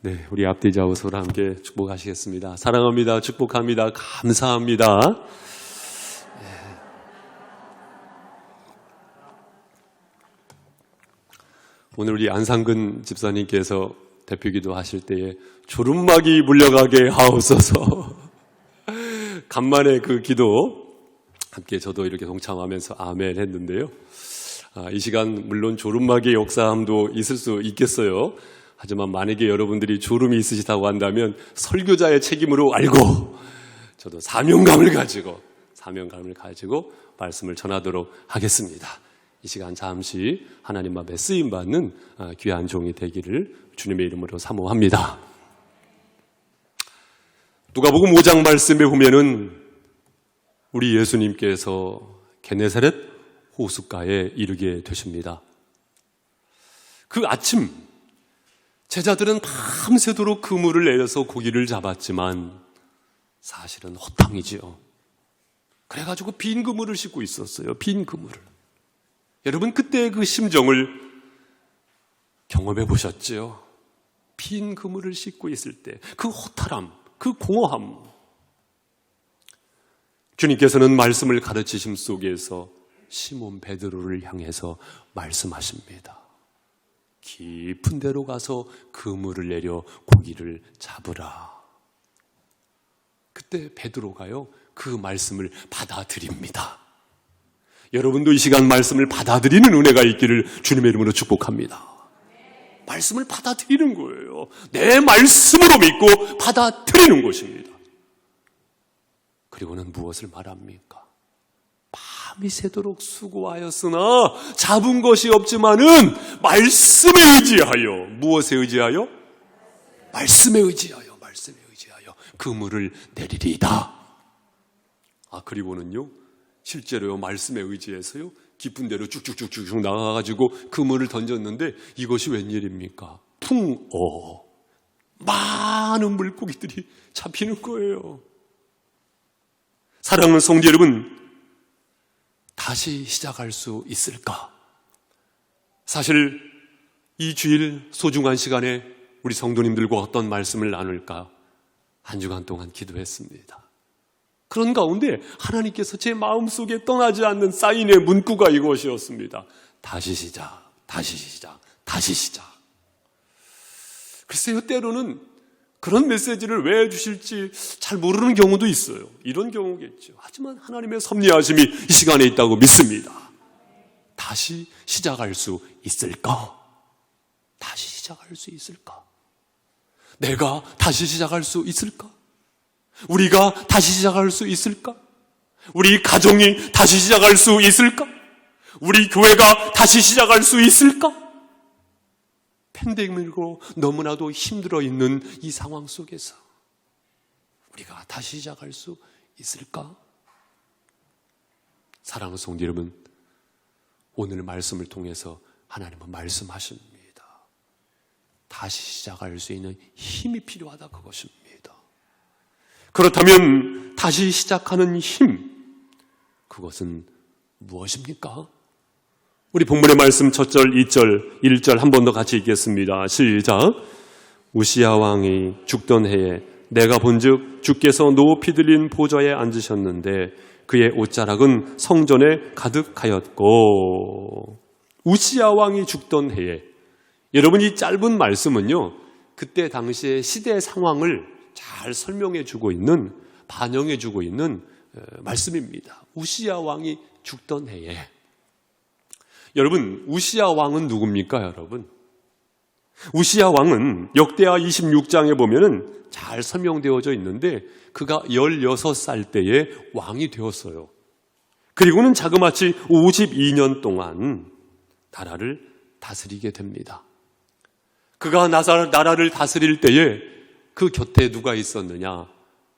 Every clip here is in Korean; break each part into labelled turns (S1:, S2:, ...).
S1: 네, 우리 앞뒤 좌우서로 함께 축복하시겠습니다. 사랑합니다. 축복합니다. 감사합니다. 오늘 우리 안상근 집사님께서 대표기도 하실 때에 주름막이 물려가게 하옵소서. 간만에 그 기도 함께 저도 이렇게 동참하면서 아멘 했는데요. 이 시간 물론 주름막의 역사함도 있을 수 있겠어요. 하지만 만약에 여러분들이 주름이 있으시다고 한다면 설교자의 책임으로 알고 저도 사명감을 가지고 말씀을 전하도록 하겠습니다. 이 시간 잠시 하나님 앞에 쓰임받는 귀한 종이 되기를 주님의 이름으로 사모합니다. 누가복음 5장 말씀에 보면은 우리 예수님께서 게네사렛 호숫가에 이르게 되십니다. 그 아침 제자들은 밤새도록 그물을 내려서 고기를 잡았지만 사실은 허탕이지요. 그래가지고 빈 그물을 싣고 있었어요. 빈 그물을. 여러분 그때의 그 심정을 경험해 보셨죠? 빈 그물을 싣고 있을 때 그 허탈함, 그 공허함. 주님께서는 말씀을 가르치심 속에서 시몬 베드로를 향해서 말씀하십니다. 깊은 데로 가서 그물을 내려 고기를 잡으라. 그때 베드로가요 그 말씀을 받아들입니다. 여러분도 이 시간 말씀을 받아들이는 은혜가 있기를 주님의 이름으로 축복합니다. 말씀을 받아들이는 거예요. 내 말씀으로 믿고 받아들이는 것입니다. 그리고는 무엇을 말합니까? 밤이 새도록 수고하였으나 잡은 것이 없지만은 말씀에 의지하여. 무엇에 의지하여? 말씀에 의지하여 그물을 내리리이다. 그리고는요 실제로요 말씀에 의지해서요 깊은 데로 쭉쭉쭉쭉 나가가지고 그물을 던졌는데 이것이 웬일입니까? 풍어. 많은 물고기들이 잡히는 거예요. 사랑하는 성도 여러분, 다시 시작할 수 있을까? 사실 이 주일 소중한 시간에 우리 성도님들과 어떤 말씀을 나눌까? 한 주간 동안 기도했습니다. 그런 가운데 하나님께서 제 마음속에 떠나지 않는 사인의 문구가 이것이었습니다. 다시 시작, 다시 시작, 다시 시작. 글쎄요, 때로는 그런 메시지를 왜 주실지 잘 모르는 경우도 있어요. 이런 경우겠죠. 하지만 하나님의 섭리하심이 이 시간에 있다고 믿습니다. 다시 시작할 수 있을까? 다시 시작할 수 있을까? 내가 다시 시작할 수 있을까? 우리가 다시 시작할 수 있을까? 우리 가정이 다시 시작할 수 있을까? 우리 교회가 다시 시작할 수 있을까? 팬데믹으로 너무나도 힘들어 있는 이 상황 속에서 우리가 다시 시작할 수 있을까? 사랑하는 성도 여러분, 오늘 말씀을 통해서 하나님은 말씀하십니다. 다시 시작할 수 있는 힘이 필요하다 그것입니다. 그렇다면 다시 시작하는 힘, 그것은 무엇입니까? 우리 본문의 말씀 첫 절, 2절, 1절 한 번 더 같이 읽겠습니다. 시작. 우시야 왕이 죽던 해에 내가 본즉 주께서 높이 들린 보좌에 앉으셨는데 그의 옷자락은 성전에 가득하였고. 우시야 왕이 죽던 해에, 여러분 이 짧은 말씀은요 그때 당시의 시대 상황을 잘 설명해주고 있는, 반영해주고 있는 말씀입니다. 우시야 왕이 죽던 해에. 여러분 우시야 왕은 누굽니까 여러분? 우시야 왕은 역대하 26장에 보면은 잘 설명되어져 있는데 그가 16살 때에 왕이 되었어요. 그리고는 자그마치 52년 동안 나라를 다스리게 됩니다. 그가 나라를 다스릴 때에 그 곁에 누가 있었느냐?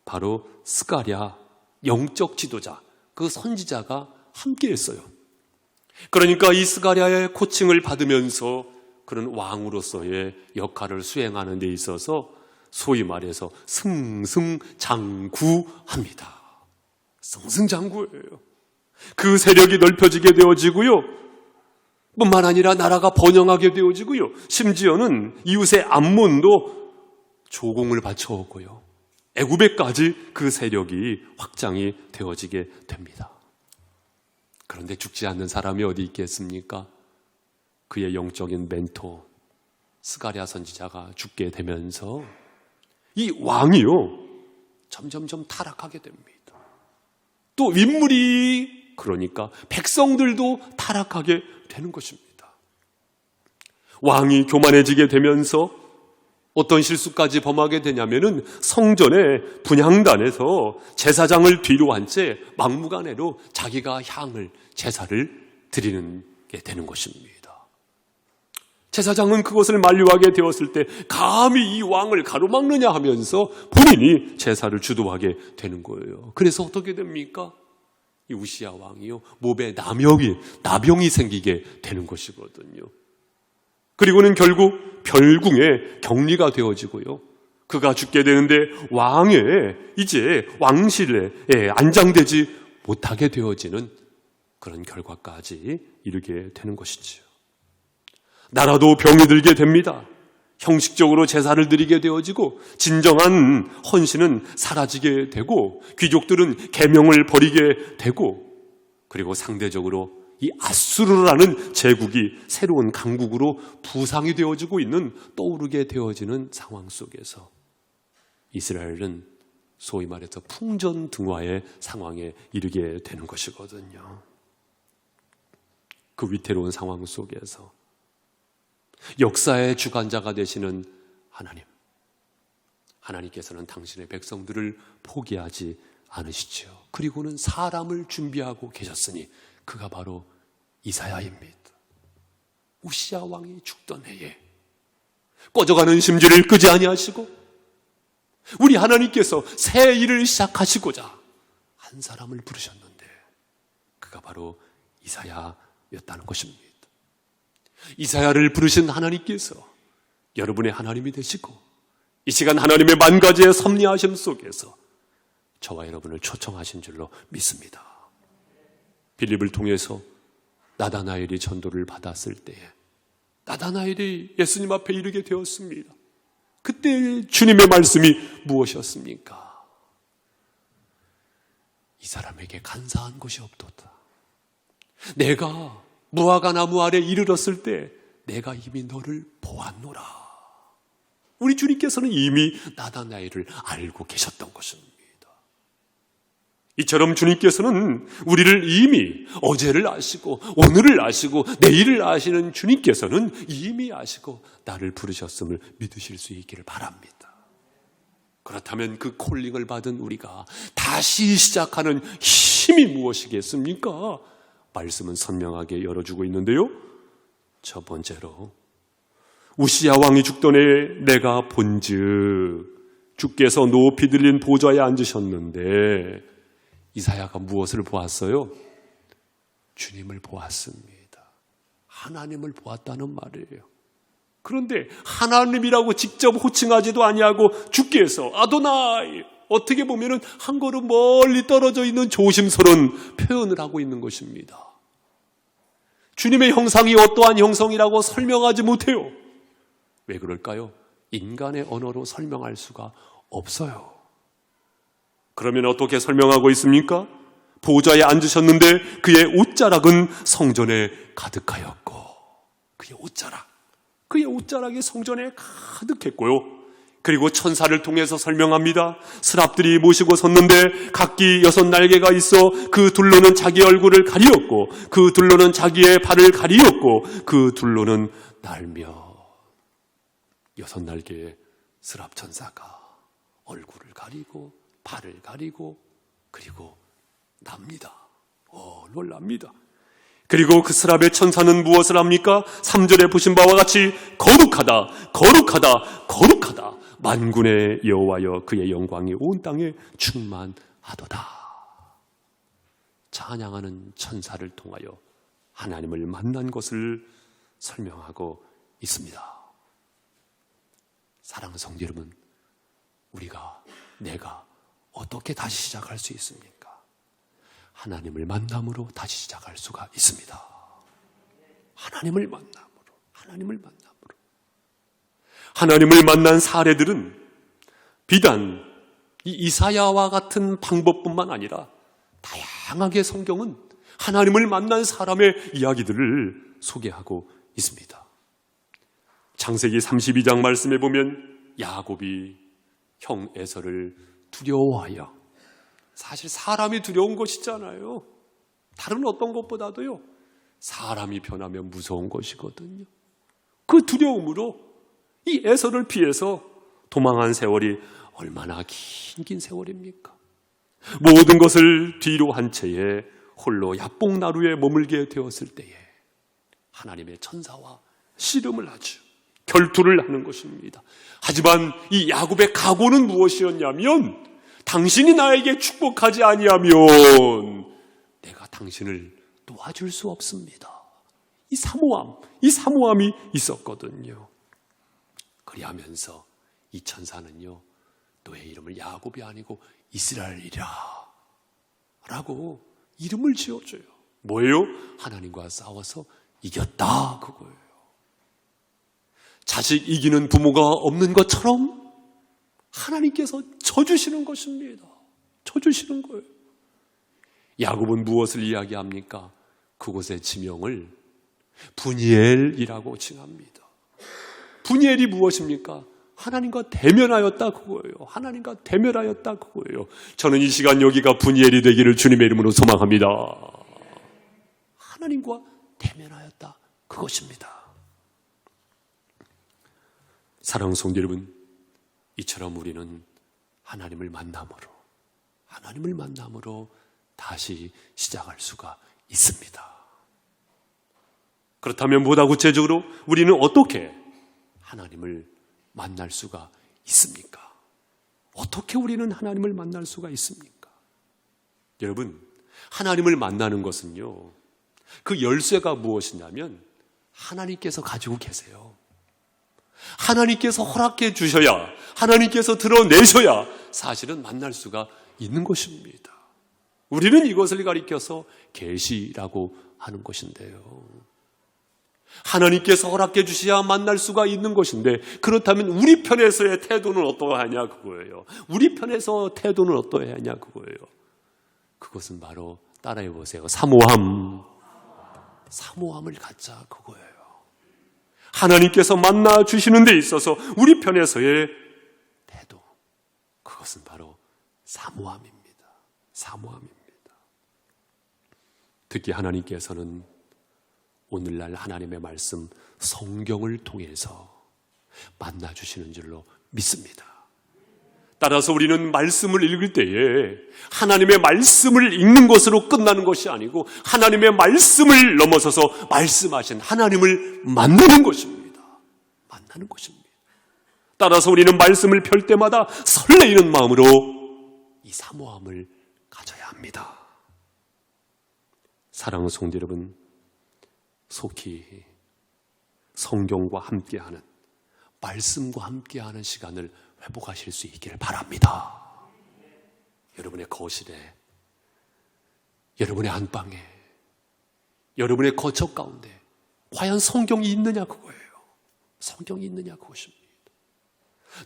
S1: 바로 스가랴, 영적 지도자, 그 선지자가 함께 했어요. 그러니까 이 스가랴의 코칭을 받으면서 그런 왕으로서의 역할을 수행하는 데 있어서 소위 말해서 승승장구합니다. 승승장구예요. 그 세력이 넓혀지게 되어지고요. 뿐만 아니라 나라가 번영하게 되어지고요. 심지어는 이웃의 암몬도 조공을 바쳐오고요. 애굽에까지 그 세력이 확장이 되어지게 됩니다. 그런데 죽지 않는 사람이 어디 있겠습니까? 그의 영적인 멘토 스가랴 선지자가 죽게 되면서 이 왕이요 점점점 타락하게 됩니다. 또 윗물이 그러니까 백성들도 타락하게 되는 것입니다. 왕이 교만해지게 되면서 어떤 실수까지 범하게 되냐면은 성전의 분향단에서 제사장을 뒤로 한 채 막무가내로 자기가 향을 제사를 드리는 게 되는 것입니다. 제사장은 그것을 만류하게 되었을 때 감히 이 왕을 가로막느냐 하면서 본인이 제사를 주도하게 되는 거예요. 그래서 어떻게 됩니까? 이 우시야 왕이요 몸에 나병이 생기게 되는 것이거든요. 그리고는 결국 별궁의 격리가 되어지고요. 그가 죽게 되는데 이제 왕실에 안장되지 못하게 되어지는 그런 결과까지 이르게 되는 것이지요. 나라도 병이 들게 됩니다. 형식적으로 제사를 드리게 되어지고 진정한 헌신은 사라지게 되고 귀족들은 계명을 버리게 되고 그리고 상대적으로 이 아수르라는 제국이 새로운 강국으로 부상이 되어지고 있는 떠오르게 되어지는 상황 속에서 이스라엘은 소위 말해서 풍전등화의 상황에 이르게 되는 것이거든요. 그 위태로운 상황 속에서 역사의 주관자가 되시는 하나님께서는 당신의 백성들을 포기하지 않으시죠. 그리고는 사람을 준비하고 계셨으니 그가 바로 이사야입니다. 우시야 왕이 죽던 해에 꺼져가는 심지를 끄지 아니하시고 우리 하나님께서 새 일을 시작하시고자 한 사람을 부르셨는데 그가 바로 이사야였다는 것입니다. 이사야를 부르신 하나님께서 여러분의 하나님이 되시고 이 시간 하나님의 만 가지의 섭리하심 속에서 저와 여러분을 초청하신 줄로 믿습니다. 빌립을 통해서 나다나엘이 전도를 받았을 때에 나다나엘이 예수님 앞에 이르게 되었습니다. 그때 주님의 말씀이 무엇이었습니까? 이 사람에게 간사한 것이 없도다. 내가 무화과 나무 아래 이르렀을 때 내가 이미 너를 보았노라. 우리 주님께서는 이미 나다나엘을 알고 계셨던 것입니다. 이처럼 주님께서는 우리를 이미 어제를 아시고 오늘을 아시고 내일을 아시는 주님께서는 이미 아시고 나를 부르셨음을 믿으실 수 있기를 바랍니다. 그렇다면 그 콜링을 받은 우리가 다시 시작하는 힘이 무엇이겠습니까? 말씀은 선명하게 열어주고 있는데요. 첫 번째로 우시야 왕이 죽던 해에 내가 본즉 주께서 높이 들린 보좌에 앉으셨는데 이사야가 무엇을 보았어요? 주님을 보았습니다. 하나님을 보았다는 말이에요. 그런데 하나님이라고 직접 호칭하지도 아니하고 주께서 아도나이 어떻게 보면은 한 걸음 멀리 떨어져 있는 조심스러운 표현을 하고 있는 것입니다. 주님의 형상이 어떠한 형성이라고 설명하지 못해요. 왜 그럴까요? 인간의 언어로 설명할 수가 없어요. 그러면 어떻게 설명하고 있습니까? 보좌에 앉으셨는데 그의 옷자락은 성전에 가득하였고 그의 옷자락이 성전에 가득했고요. 그리고 천사를 통해서 설명합니다. 스랍들이 모시고 섰는데 각기 6날개가 있어 그 둘로는 자기 얼굴을 가리었고 그 둘로는 자기의 발을 가리었고 그 둘로는 날며 6날개의 스랍 천사가 얼굴을 가리고 발을 가리고 그리고 납니다. 놀랍니다. 그리고 그 스랍의 천사는 무엇을 합니까? 3절에 보신 바와 같이 거룩하다 거룩하다 거룩하다 만군의 여호와여 그의 영광이 온 땅에 충만하도다. 찬양하는 천사를 통하여 하나님을 만난 것을 설명하고 있습니다. 사랑하는 성도 여러분, 내가 어떻게 다시 시작할 수 있습니까? 하나님을 만남으로 다시 시작할 수가 있습니다. 하나님을 만남으로. 하나님을 만난 사례들은 비단 이 이사야와 같은 방법뿐만 아니라 다양하게 성경은 하나님을 만난 사람의 이야기들을 소개하고 있습니다. 창세기 32장 말씀에 보면 야곱이 형 에서를 두려워하여, 사실 사람이 두려운 것이잖아요. 다른 어떤 것보다도요, 사람이 변하면 무서운 것이거든요. 그 두려움으로 이 에서를 피해서 도망한 세월이 얼마나 긴 세월입니까? 모든 것을 뒤로 한 채에 홀로 야복나루에 머물게 되었을 때에 하나님의 천사와 씨름을 하죠. 결투를 하는 것입니다. 하지만 이 야곱의 각오는 무엇이었냐면, 당신이 나에게 축복하지 아니하면 내가 당신을 도와줄 수 없습니다. 이 사모함이 있었거든요. 그리하면서 이 천사는요, 너의 이름을 야곱이 아니고 이스라엘이라 라고 이름을 지어줘요. 뭐예요? 하나님과 싸워서 이겼다, 그거예요. 자식 이기는 부모가 없는 것처럼 하나님께서 져주시는 것입니다. 져주시는 거예요. 야곱은 무엇을 이야기합니까? 그곳의 지명을 분이엘이라고 칭합니다. 분이엘이 무엇입니까? 하나님과 대면하였다, 그거예요. 하나님과 대면하였다, 그거예요. 저는 이 시간 여기가 분이엘이 되기를 주님의 이름으로 소망합니다. 하나님과 대면하였다, 그것입니다. 사랑하는 성도 여러분, 이처럼 우리는 하나님을 만남으로 다시 시작할 수가 있습니다. 그렇다면 보다 구체적으로 우리는 어떻게 하나님을 만날 수가 있습니까? 어떻게 우리는 하나님을 만날 수가 있습니까? 여러분, 하나님을 만나는 것은요, 그 열쇠가 무엇이냐면 하나님께서 가지고 계세요. 하나님께서 허락해 주셔야, 하나님께서 드러내셔야 사실은 만날 수가 있는 것입니다. 우리는 이것을 가리켜서 계시라고 하는 것인데요, 하나님께서 허락해 주셔야 만날 수가 있는 것인데, 그렇다면 우리 편에서의 태도는 어떠하냐, 그거예요. 우리 편에서 태도는 어떠하냐, 그거예요. 그것은 바로 따라해 보세요. 사모함을 갖자, 그거예요. 하나님께서 만나 주시는 데 있어서 우리 편에서의 태도, 그것은 바로 사모함입니다. 특히 하나님께서는 오늘날 하나님의 말씀 성경을 통해서 만나 주시는 줄로 믿습니다. 따라서 우리는 말씀을 읽을 때에 하나님의 말씀을 읽는 것으로 끝나는 것이 아니고 하나님의 말씀을 넘어서서 말씀하신 하나님을 만나는 것입니다. 따라서 우리는 말씀을 펼 때마다 설레이는 마음으로 이 사모함을 가져야 합니다. 사랑하는 성도 여러분, 속히 성경과 함께하는, 말씀과 함께하는 시간을 회복하실 수 있기를 바랍니다. 여러분의 거실에, 여러분의 안방에, 여러분의 거처 가운데 과연 성경이 있느냐, 그거예요. 성경이 있느냐, 그것입니다.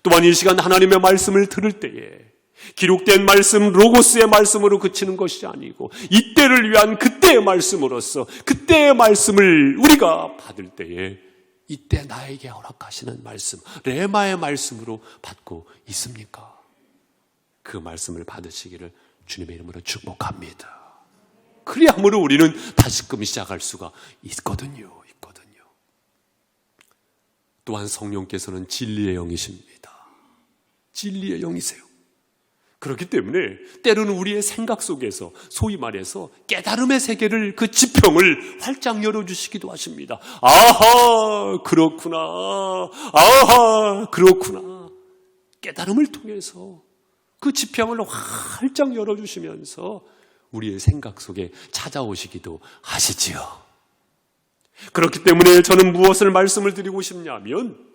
S1: 또한 이 시간 하나님의 말씀을 들을 때에 기록된 말씀, 로고스의 말씀으로 그치는 것이 아니고 이때를 위한 그때의 말씀으로서 그때의 말씀을 우리가 받을 때에 이때 나에게 허락하시는 말씀, 레마의 말씀으로 받고 있습니까? 그 말씀을 받으시기를 주님의 이름으로 축복합니다. 그리함으로 우리는 다시금 시작할 수가 있거든요. 또한 성령께서는 진리의 영이십니다. 진리의 영이세요. 그렇기 때문에 때로는 우리의 생각 속에서 소위 말해서 깨달음의 세계를, 그 지평을 활짝 열어주시기도 하십니다. 아하, 그렇구나. 깨달음을 통해서 그 지평을 활짝 열어주시면서 우리의 생각 속에 찾아오시기도 하시지요. 그렇기 때문에 저는 무엇을 말씀을 드리고 싶냐면,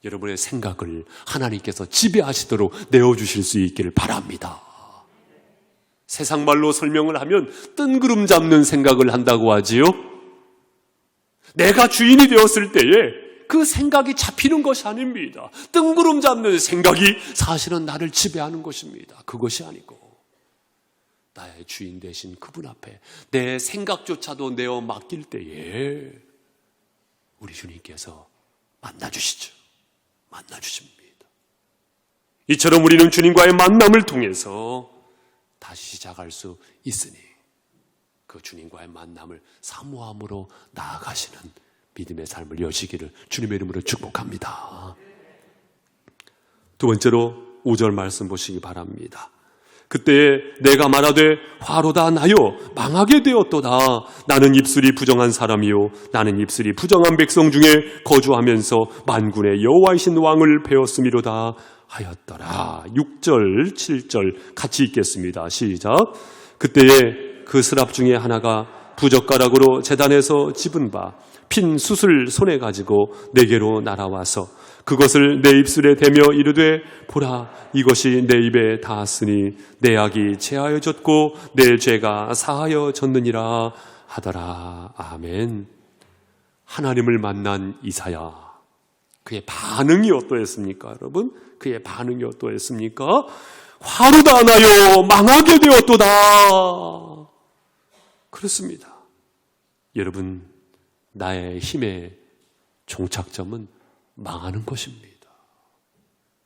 S1: 여러분의 생각을 하나님께서 지배하시도록 내어주실 수 있기를 바랍니다. 세상 말로 설명을 하면 뜬구름 잡는 생각을 한다고 하지요. 내가 주인이 되었을 때에 그 생각이 잡히는 것이 아닙니다. 뜬구름 잡는 생각이 사실은 나를 지배하는 것입니다. 그것이 아니고 나의 주인 되신 그분 앞에 내 생각조차도 내어 맡길 때에 우리 주님께서 만나주시죠. 만나주십니다. 이처럼 우리는 주님과의 만남을 통해서 다시 시작할 수 있으니 그 주님과의 만남을 사모함으로 나아가시는 믿음의 삶을 여시기를 주님의 이름으로 축복합니다. 두 번째로 5절 말씀 보시기 바랍니다. 그때에 내가 말하되 화로다 나요 망하게 되었도다. 나는 입술이 부정한 사람이요 나는 입술이 부정한 백성 중에 거주하면서 만군의 여호와이신 왕을 배웠음이로다 하였더라. 6절 7절 같이 읽겠습니다. 시작. 그때에 그 스랍 중에 하나가 부젓가락으로 제단에서 집은 바 핀 숯을 손에 가지고 내게로 날아와서 그것을 내 입술에 대며 이르되 보라 이것이 내 입에 닿았으니 내 악이 제하여졌고 내 죄가 사하여졌느니라 하더라. 아멘. 하나님을 만난 이사야, 그의 반응이 어떠했습니까? 여러분, 그의 반응이 어떠했습니까? 화로다 나요 망하게 되었도다. 그렇습니다. 여러분, 나의 힘의 종착점은 망하는 것입니다.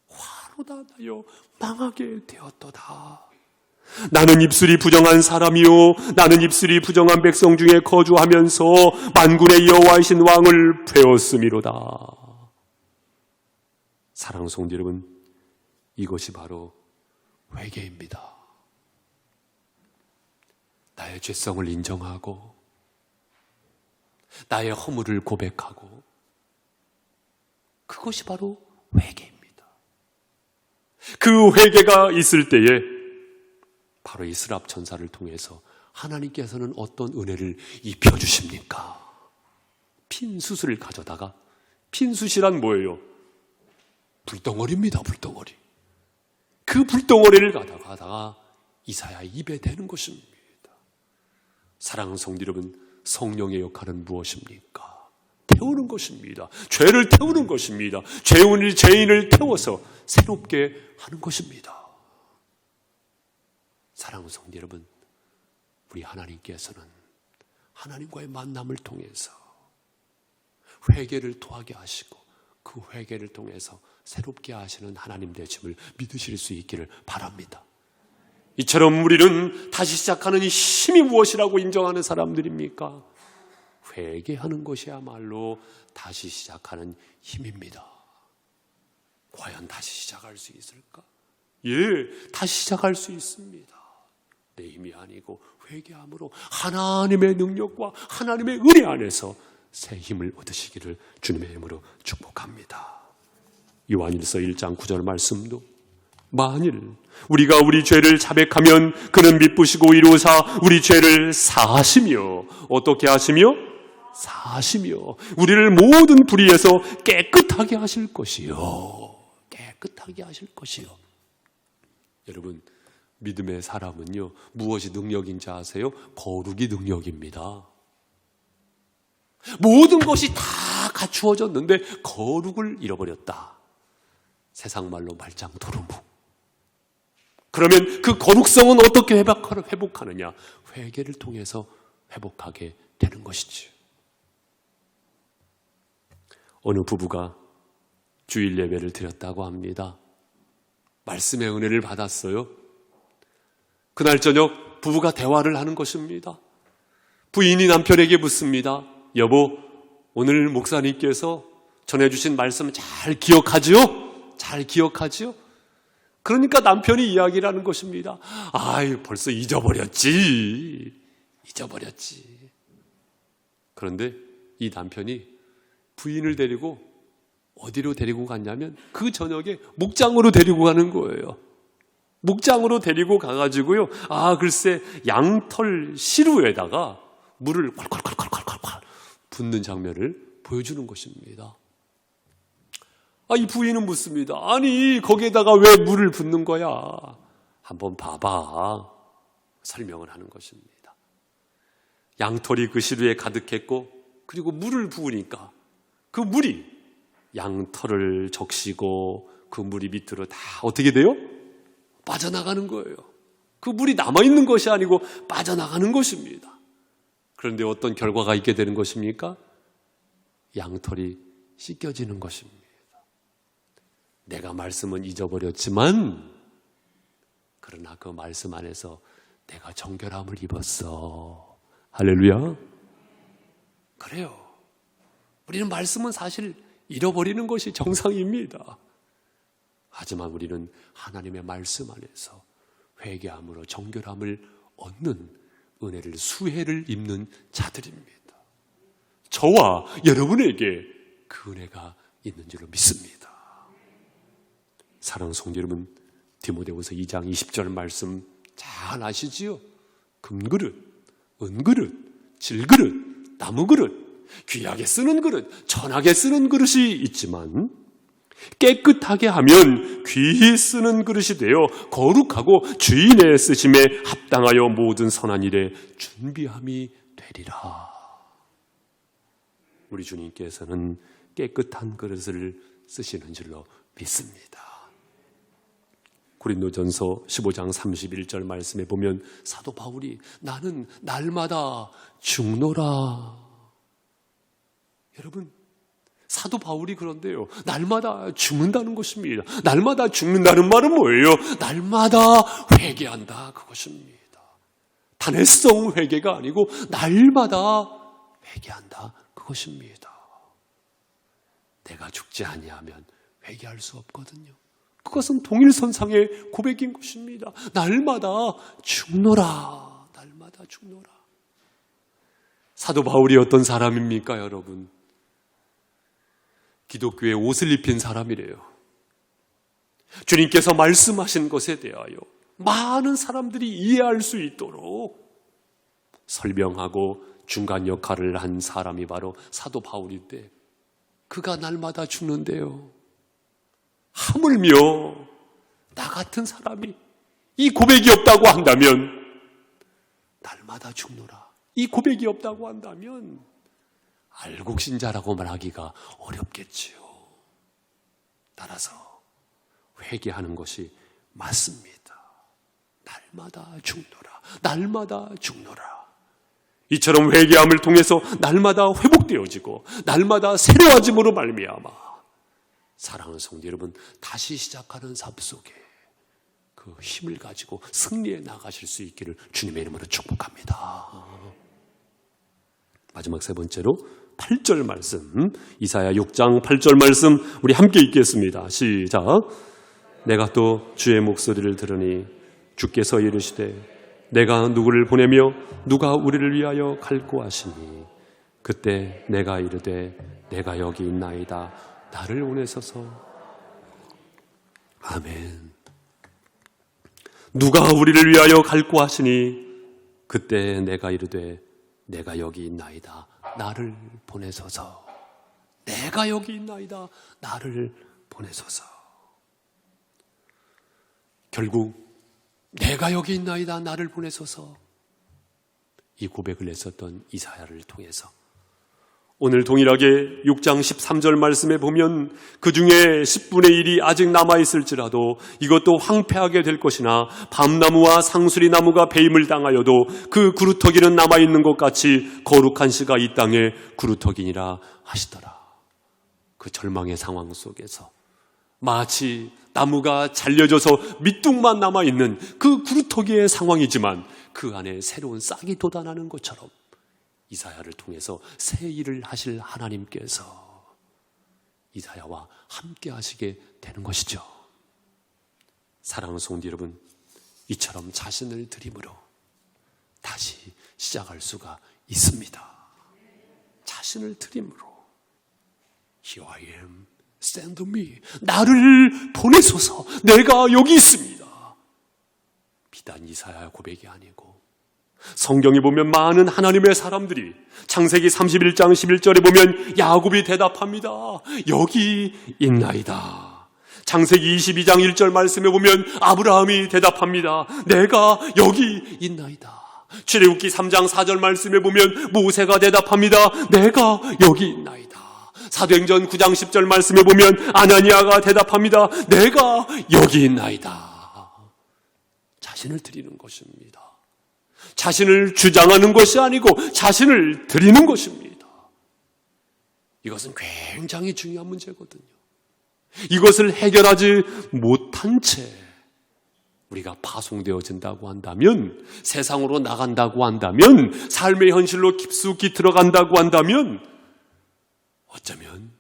S1: 화로다 나요 망하게 되었도다. 나는 입술이 부정한 사람이요 나는 입술이 부정한 백성 중에 거주하면서 만군의 여호와이신 왕을 배웠음이로다. 사랑하는 성도 여러분, 이것이 바로 회개입니다. 나의 죄성을 인정하고 나의 허물을 고백하고, 그것이 바로 회개입니다. 그 회개가 있을 때에 바로 이 스랍 천사를 통해서 하나님께서는 어떤 은혜를 입혀주십니까? 핀숯을 가져다가, 핀숯이란 뭐예요? 불덩어리입니다. 불덩어리. 그 불덩어리를 가져다가 이사야의 입에 대는 것입니다. 사랑하는 성도 여러분, 성령의 역할은 무엇입니까? 태우는 것입니다. 죄를 태우는 것입니다. 죄인을 태워서 새롭게 하는 것입니다. 사랑하는 성도 여러분, 우리 하나님께서는 하나님과의 만남을 통해서 회개를 토하게 하시고 그 회개를 통해서 새롭게 하시는 하나님 되심을 믿으실 수 있기를 바랍니다. 이처럼 우리는 다시 시작하는 이 힘이 무엇이라고 인정하는 사람들입니까? 회개하는 것이야말로 다시 시작하는 힘입니다. 과연 다시 시작할 수 있을까? 예, 다시 시작할 수 있습니다. 내 힘이 아니고 회개함으로 하나님의 능력과 하나님의 은혜 안에서 새 힘을 얻으시기를 주님의 이름으로 축복합니다. 요한일서 1장 9절 말씀도 만일 우리가 우리 죄를 자백하면 그는 미쁘시고 이루사 우리 죄를 사하시며, 어떻게 하시며? 사하시며 우리를 모든 불의에서 깨끗하게 하실 것이요. 깨끗하게 하실 것이요. 여러분, 믿음의 사람은요, 무엇이 능력인지 아세요? 거룩이 능력입니다. 모든 것이 다 갖추어졌는데 거룩을 잃어버렸다. 세상 말로 말짱 도루묵. 그러면 그 거룩성은 어떻게 회복하느냐? 회개를 통해서 회복하게 되는 것이지. 어느 부부가 주일 예배를 드렸다고 합니다. 말씀의 은혜를 받았어요. 그날 저녁 부부가 대화를 하는 것입니다. 부인이 남편에게 묻습니다. 여보, 오늘 목사님께서 전해주신 말씀 잘 기억하지요? 잘 기억하지요? 그러니까 남편이 이야기를 하는 것입니다. 아이, 벌써 잊어버렸지. 그런데 이 남편이 부인을 데리고 어디로 데리고 갔냐면 그 저녁에 목장으로 데리고 가는 거예요. 목장으로 데리고 가가지고요. 글쎄 양털 시루에다가 물을 콸콸콸콸콸콸 붓는 장면을 보여주는 것입니다. 이 부인은 묻습니다. 아니, 거기에다가 왜 물을 붓는 거야? 한번 봐봐. 설명을 하는 것입니다. 양털이 그 시루에 가득했고, 그리고 물을 부으니까 그 물이 양털을 적시고 그 물이 밑으로 다 어떻게 돼요? 빠져나가는 거예요. 그 물이 남아있는 것이 아니고 빠져나가는 것입니다. 그런데 어떤 결과가 있게 되는 것입니까? 양털이 씻겨지는 것입니다. 내가 말씀은 잊어버렸지만 그러나 그 말씀 안에서 내가 정결함을 입었어. 할렐루야. 그래요. 우리는 말씀은 사실 잃어버리는 것이 정상입니다. 하지만 우리는 하나님의 말씀 안에서 회개함으로 정결함을 얻는 은혜를 수혜를 입는 자들입니다. 저와 여러분에게 그 은혜가 있는 줄로 믿습니다. 사랑하는 성도 여러분, 디모데후서 2장 20절 말씀 잘 아시지요? 금그릇, 은그릇, 질그릇, 나무그릇, 귀하게 쓰는 그릇, 천하게 쓰는 그릇이 있지만 깨끗하게 하면 귀히 쓰는 그릇이 되어 거룩하고 주인의 쓰심에 합당하여 모든 선한 일에 준비함이 되리라. 우리 주님께서는 깨끗한 그릇을 쓰시는 줄로 믿습니다. 고린도전서 15장 31절 말씀에 보면 사도 바울이 나는 날마다 죽노라. 여러분, 사도 바울이 그런데요, 날마다 죽는다는 것입니다. 날마다 죽는다는 말은 뭐예요? 날마다 회개한다, 그것입니다. 단회성 회개가 아니고 날마다 회개한다, 그것입니다. 내가 죽지 아니하면 회개할 수 없거든요. 그것은 동일선상의 고백인 것입니다. 날마다 죽노라, 날마다 죽노라. 사도 바울이 어떤 사람입니까, 여러분? 기독교의 옷을 입힌 사람이래요. 주님께서 말씀하신 것에 대하여 많은 사람들이 이해할 수 있도록 설명하고 중간 역할을 한 사람이 바로 사도 바울인데, 그가 날마다 죽는데요. 하물며 나 같은 사람이 이 고백이 없다고 한다면, 날마다 죽노라, 이 고백이 없다고 한다면 알곡신자라고 말하기가 어렵겠지요. 따라서 회개하는 것이 맞습니다. 날마다 죽노라, 날마다 죽노라. 이처럼 회개함을 통해서 날마다 회복되어지고 날마다 새로워짐으로 말미암아 사랑하는 성도 여러분, 다시 시작하는 삶 속에 그 힘을 가지고 승리해 나가실 수 있기를 주님의 이름으로 축복합니다. 마지막 세 번째로 8절 말씀, 이사야 6장 8절 말씀 우리 함께 읽겠습니다. 시작. 내가 또 주의 목소리를 들으니 주께서 이르시되 내가 누구를 보내며 누가 우리를 위하여 갈고 하시니 그때 내가 이르되 내가 여기 있나이다, 나를 보내소서. 아멘. 누가 우리를 위하여 갈고 하시니 그때 내가 이르되 내가 여기 있나이다, 나를 보내소서. 내가 여기 있나이다, 나를 보내소서. 결국 내가 여기 있나이다, 나를 보내소서, 이 고백을 했었던 이사야를 통해서 오늘 동일하게 6장 13절 말씀에 보면 그 중에 10분의 1이 아직 남아있을지라도 이것도 황폐하게 될 것이나 밤나무와 상수리나무가 배임을 당하여도 그 구루터기는 남아있는 것 같이 거룩한 씨가 이 땅에 구루터기니라 하시더라. 그 절망의 상황 속에서 마치 나무가 잘려져서 밑둥만 남아있는 그 구루터기의 상황이지만 그 안에 새로운 싹이 돋아나는 것처럼 이사야를 통해서 새 일을 하실 하나님께서 이사야와 함께 하시게 되는 것이죠. 사랑하는 성도 여러분, 이처럼 자신을 드림으로 다시 시작할 수가 있습니다. 자신을 드림으로 Here I am, send me. 나를 보내소서. 내가 여기 있습니다. 비단 이사야의 고백이 아니고 성경에 보면 많은 하나님의 사람들이 창세기 31장 11절에 보면 야곱이 대답합니다. 여기 있나이다. 창세기 22장 1절 말씀에 보면 아브라함이 대답합니다. 내가 여기 있나이다. 출애굽기 3장 4절 말씀에 보면 모세가 대답합니다. 내가 여기 있나이다. 사도행전 9장 10절 말씀에 보면 아나니아가 대답합니다. 내가 여기 있나이다. 자신을 드리는 것입니다. 자신을 주장하는 것이 아니고 자신을 드리는 것입니다. 이것은 굉장히 중요한 문제거든요. 이것을 해결하지 못한 채 우리가 파송되어진다고 한다면, 세상으로 나간다고 한다면, 삶의 현실로 깊숙이 들어간다고 한다면 어쩌면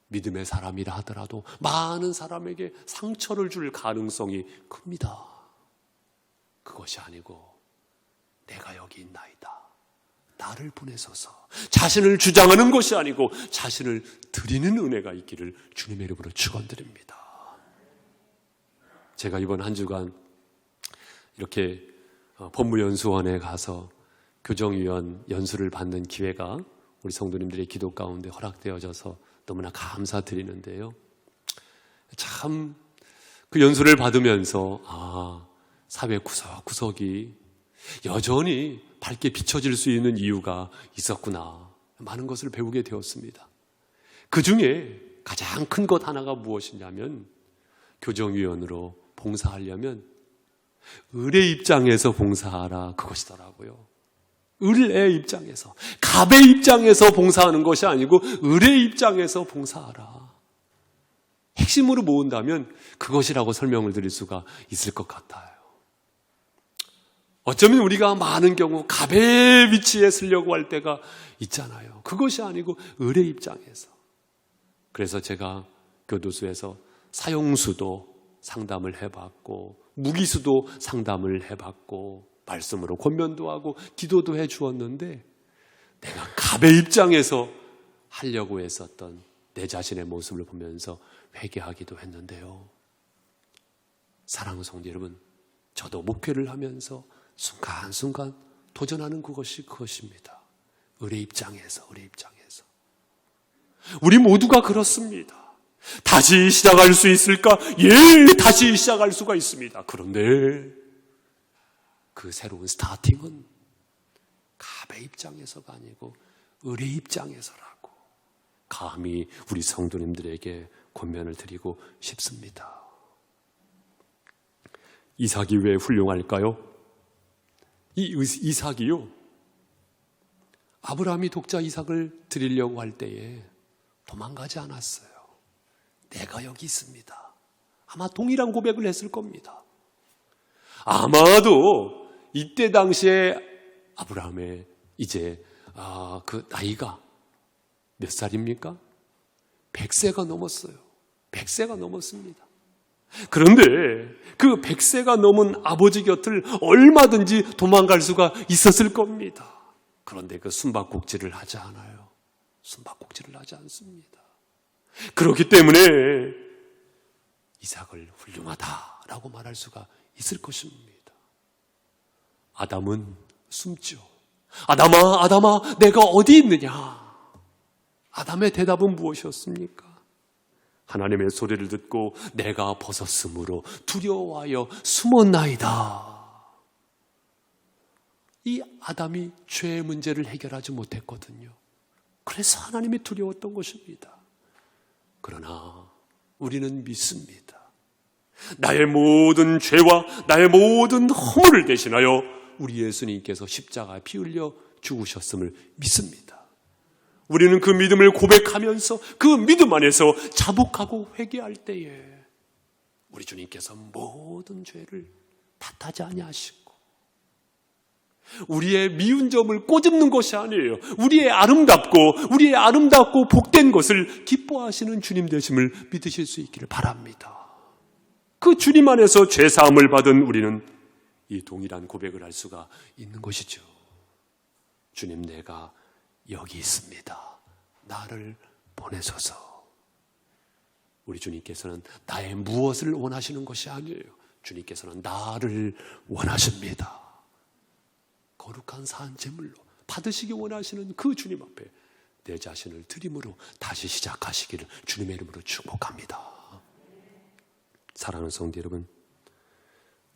S1: 믿음의 사람이라 하더라도 많은 사람에게 상처를 줄 가능성이 큽니다. 그것이 아니고 내가 여기 있나이다. 나를 보내소서. 자신을 주장하는 것이 아니고 자신을 드리는 은혜가 있기를 주님의 이름으로 축원드립니다. 제가 이번 한 주간 이렇게 법무연수원에 가서 교정위원 연수를 받는 기회가 우리 성도님들의 기도 가운데 허락되어져서 너무나 감사드리는데요. 참 그 연수를 받으면서 사회 구석구석이 여전히 밝게 비춰질 수 있는 이유가 있었구나. 많은 것을 배우게 되었습니다. 그 중에 가장 큰 것 하나가 무엇이냐면 교정위원으로 봉사하려면 을의 입장에서 봉사하라 그것이더라고요. 을의 입장에서, 갑의 입장에서 봉사하는 것이 아니고 을의 입장에서 봉사하라. 핵심으로 모은다면 그것이라고 설명을 드릴 수가 있을 것 같아요. 어쩌면 우리가 많은 경우 갑의 위치에 서려고 할 때가 있잖아요. 그것이 아니고 을의 입장에서. 그래서 제가 교도소에서 사형수도 상담을 해봤고 무기수도 상담을 해봤고 말씀으로 권면도 하고 기도도 해주었는데 내가 갑의 입장에서 하려고 했었던 내 자신의 모습을 보면서 회개하기도 했는데요. 사랑하는 성도 여러분, 저도 목회를 하면서 순간순간 도전하는 그것입니다. 을의 입장에서. 우리 모두가 그렇습니다. 다시 시작할 수 있을까? 예, 다시 시작할 수가 있습니다. 그런데 그 새로운 스타팅은 갑의 입장에서가 아니고 을의 입장에서라고 감히 우리 성도님들에게 권면을 드리고 싶습니다. 이삭이 왜 훌륭할까요? 이 이삭이요, 아브라함이 독자 이삭을 드리려고 할 때에 도망가지 않았어요. 내가 여기 있습니다. 아마 동일한 고백을 했을 겁니다. 아마도 이때 당시에 아브라함의 이제 그 나이가 몇 살입니까? 100세가 넘었어요. 100세가 넘었습니다. 그런데 그 100세가 넘은 아버지 곁을 얼마든지 도망갈 수가 있었을 겁니다. 그런데 그 숨바꼭질을 하지 않아요. 숨바꼭질을 하지 않습니다. 그렇기 때문에 이삭을 훌륭하다라고 말할 수가 있을 것입니다. 아담은 숨죠. 아담아, 내가 어디 있느냐? 아담의 대답은 무엇이었습니까? 하나님의 소리를 듣고 내가 벗었으므로 두려워하여 숨었나이다. 이 아담이 죄의 문제를 해결하지 못했거든요. 그래서 하나님이 두려웠던 것입니다. 그러나 우리는 믿습니다. 나의 모든 죄와 나의 모든 허물을 대신하여 우리 예수님께서 십자가에 피 흘려 죽으셨음을 믿습니다. 우리는 그 믿음을 고백하면서 그 믿음 안에서 자복하고 회개할 때에 우리 주님께서 모든 죄를 탓하지 아니하시고 우리의 미운 점을 꼬집는 것이 아니에요. 우리의 아름답고 복된 것을 기뻐하시는 주님 되심을 믿으실 수 있기를 바랍니다. 그 주님 안에서 죄사함을 받은 우리는 이 동일한 고백을 할 수가 있는 것이죠. 주님, 내가 여기 있습니다. 나를 보내소서. 우리 주님께서는 나의 무엇을 원하시는 것이 아니에요. 주님께서는 나를 원하십니다. 거룩한 산 제물로 받으시기 원하시는 그 주님 앞에 내 자신을 드림으로 다시 시작하시기를 주님의 이름으로 축복합니다. 사랑하는 성도 여러분,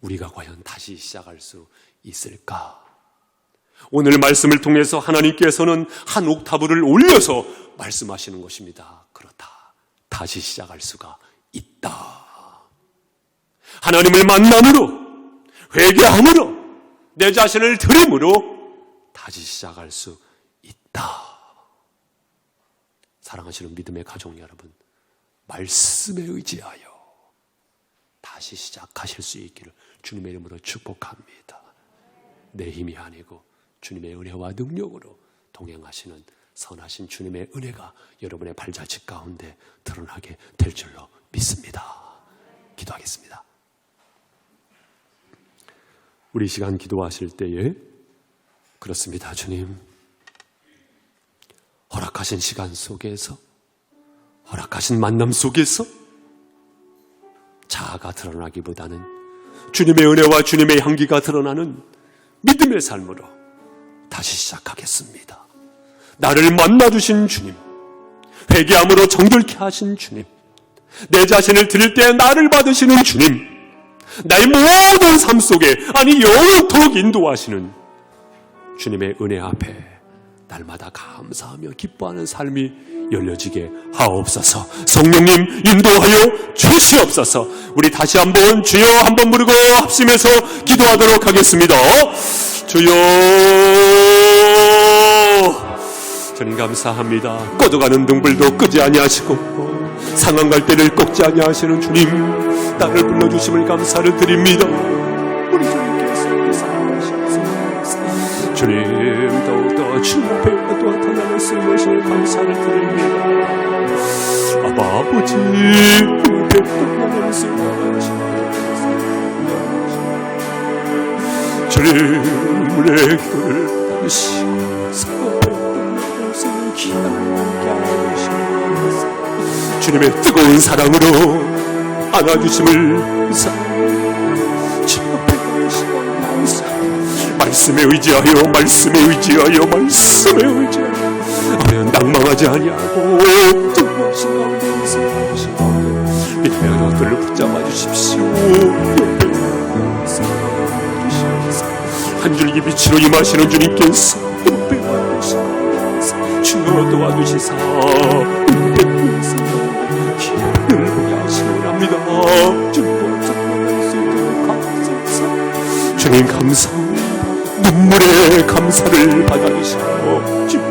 S1: 우리가 과연 다시 시작할 수 있을까? 오늘 말씀을 통해서 하나님께서는 한 옥타브를 올려서 말씀하시는 것입니다. 그렇다. 다시 시작할 수가 있다. 하나님을 만남으로, 회개함으로, 내 자신을 드림으로 다시 시작할 수 있다. 사랑하시는 믿음의 가족 여러분, 말씀에 의지하여 다시 시작하실 수 있기를 주님의 이름으로 축복합니다. 내 힘이 아니고 주님의 은혜와 능력으로 동행하시는 선하신 주님의 은혜가 여러분의 발자취 가운데 드러나게 될 줄로 믿습니다. 기도하겠습니다. 우리 이 시간 기도하실 때에 그렇습니다. 주님, 허락하신 시간 속에서, 허락하신 만남 속에서 자아가 드러나기보다는 주님의 은혜와 주님의 향기가 드러나는 믿음의 삶으로 다시 시작하겠습니다. 나를 만나주신 주님, 회개함으로 정결케 하신 주님, 내 자신을 드릴 때 나를 받으시는 주님, 나의 모든 삶 속에, 아니 영원토록 인도하시는 주님의 은혜 앞에 날마다 감사하며 기뻐하는 삶이 열려지게 하옵소서. 성령님 인도하여 주시옵소서. 우리 다시 한번 주여 한번 부르고 합심해서 기도하도록 하겠습니다. 주여, 주님 감사합니다. 꺼져가는 등불도 끄지 아니하시고 상한 갈대를 꺾지 아니하시는 주님, 나를 불러주심을 감사를 드립니다. 우리 주님께서 사랑하시옵소서. 주님, 더욱더 주님 앞에 또 나타나는 쓰임을 감사를 드립니다. 아바 아버지, 주님 앞에 나타나는 쓰임을 주님의 기도를 받으시고 주님의 뜨거운 사랑으로 안아주심을 말씀에 의지하여, 말씀에 의지하여, 말씀에 의지하여 낭망하지 아니하고 정하신 가운데 있으시고 믿음의 언어들을 붙잡아 주십시오. 한 줄기 빛으로 임하시는 주님께서 옆에 와주시고 주여 도와주시사 늘 보게 하시오랍니다. 주님과 만날 수 있도록 감사합니다. 주님 감사합니다. 눈물의 감사를 받아주시고 주님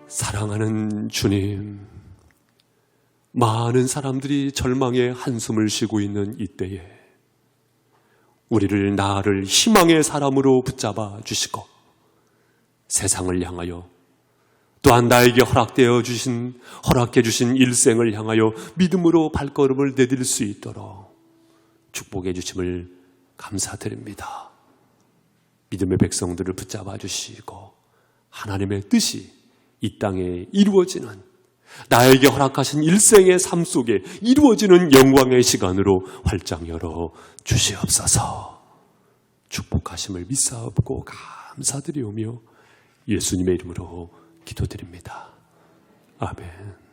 S1: 사랑하는 주님, 많은 사람들이 절망의 한숨을 쉬고 있는 이때에 우리를, 나를 희망의 사람으로 붙잡아 주시고 세상을 향하여 또한 나에게 허락해 주신 일생을 향하여 믿음으로 발걸음을 내딜 수 있도록 축복해 주심을 감사드립니다. 믿음의 백성들을 붙잡아 주시고 하나님의 뜻이 이 땅에 이루어지는, 나에게 허락하신 일생의 삶 속에 이루어지는 영광의 시간으로 활짝 열어 주시옵소서. 축복하심을 믿사옵고 감사드리오며 예수님의 이름으로 기도드립니다. 아멘.